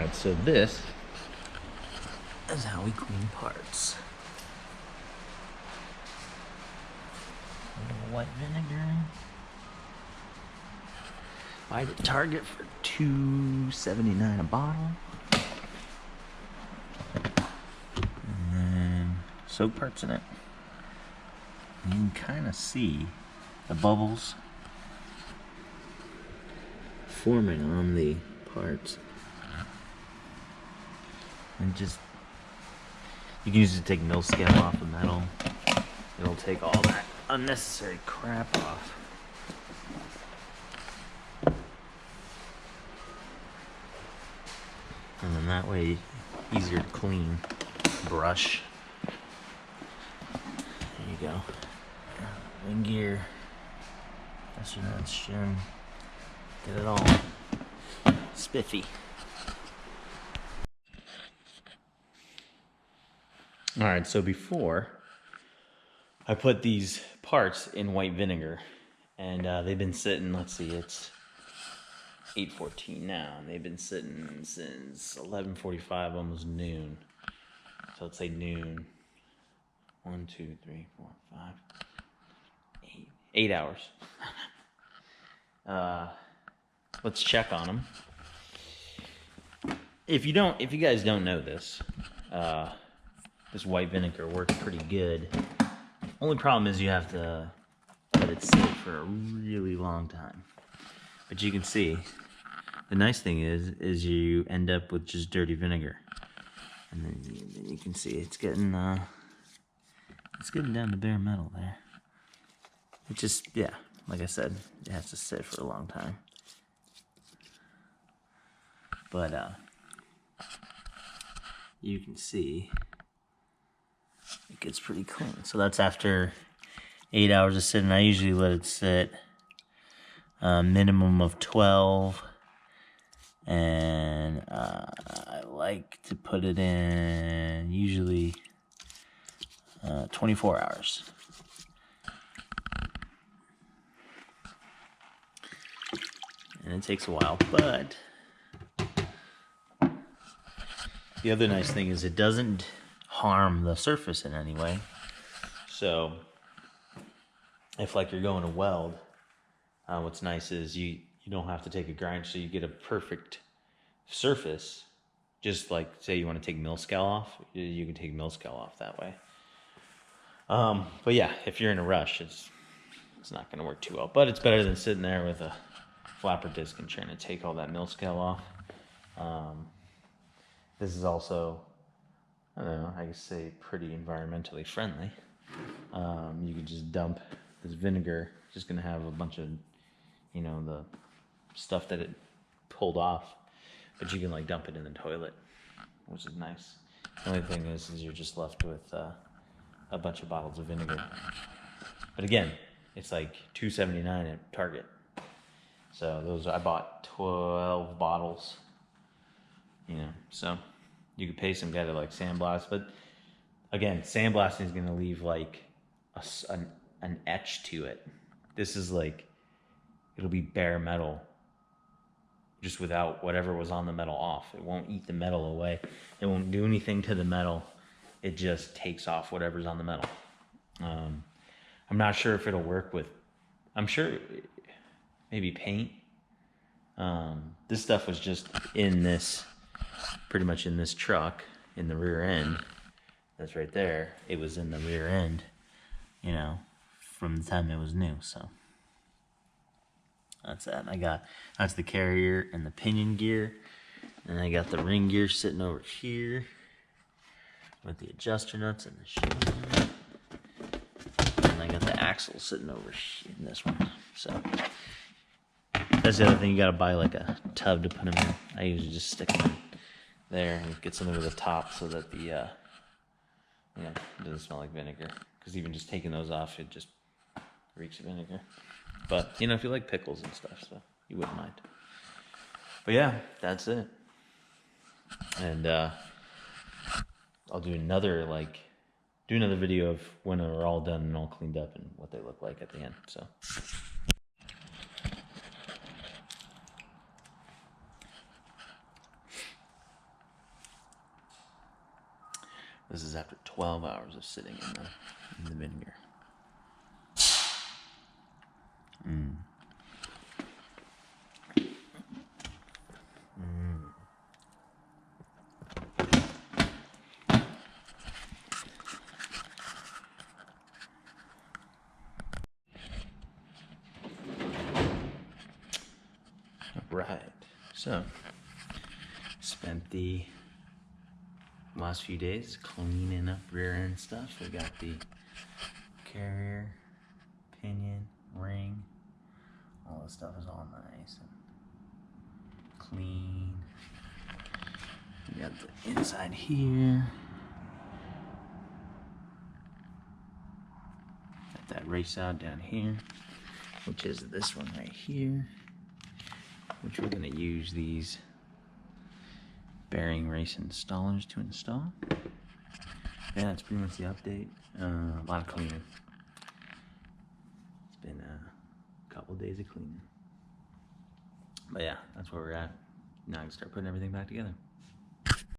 Alright, so this is how we clean parts. A little white vinegar. Buy at Target for $2.79 a bottle. And then soak parts in it. And you can kind of see the bubbles forming on the parts. And just, you can use it to take mill scale off the metal. It'll take all that unnecessary crap off. And then that way, easier to clean. Brush. There you go. Wing gear. That's your nuts, Jim. Get it all spiffy. Alright, so before I put these parts in white vinegar, and they've been sitting, let's see, it's 8:14 now, and they've been sitting since 11:45, almost noon. So let's say noon. 1, 2, 3, 4, 5, 8 hours. Let's check on them. If you guys don't know this, this white vinegar works pretty good. Only problem is you have to let it sit for a really long time. But you can see, the nice thing is you end up with just dirty vinegar. And then you can see it's getting down to bare metal there. It just, yeah, like I said, it has to sit for a long time. But you can see it gets pretty clean. So that's after 8 hours of sitting. I usually let it sit a minimum of 12. And I like to put it in usually 24 hours. And it takes a while, but the other nice thing is it doesn't harm the surface in any way. So if like you're going to weld, what's nice is you don't have to take a grind, so you get a perfect surface. Just like, say you want to take mill scale off, you can take mill scale off that way. But yeah, if you're in a rush, it's not going to work too well. But it's better than sitting there with a flapper disc and trying to take all that mill scale off. This is also, I don't know, I could say pretty environmentally friendly. You could just dump this vinegar. It's just going to have a bunch of, the stuff that it pulled off. But you can like dump it in the toilet, which is nice. The only thing is you're just left with a bunch of bottles of vinegar. But again, it's like $2.79 at Target. So I bought 12 bottles. So you could pay some guy to like sandblast, but again, sandblasting is going to leave like an etch to it. This is like, it'll be bare metal, just without whatever was on the metal off. It won't eat the metal away. It won't do anything to the metal. It just takes off whatever's on the metal. I'm not sure if it'll work with, I'm sure maybe paint. This stuff was just pretty much in this truck, in the rear end. That's right there. It was in the rear end, from the time it was new, so. That's that. That's the carrier and the pinion gear. And I got the ring gear sitting over here with the adjuster nuts and the shim. And I got the axle sitting over here in this one. So that's the other thing. You got to buy like a tub to put them in. I usually just stick them in there and get something with the top so that the it doesn't smell like vinegar. Because even just taking those off, it just reeks of vinegar. But, if you like pickles and stuff, so you wouldn't mind. But yeah, that's it. And I'll do another video of when they're all done and all cleaned up and what they look like at the end. So. This is after 12 hours of sitting in the vinegar. Right. So, spent the last few days cleaning up rear end stuff. We got the carrier, pinion, ring. All this stuff is all nice and clean. We got the inside here. Got that race out down here, which is this one right here, which we're gonna use these bearing race installers to install. Yeah, that's pretty much the update. A lot of cleaning. It's been a couple days of cleaning. But yeah, that's where we're at. Now I can start putting everything back together.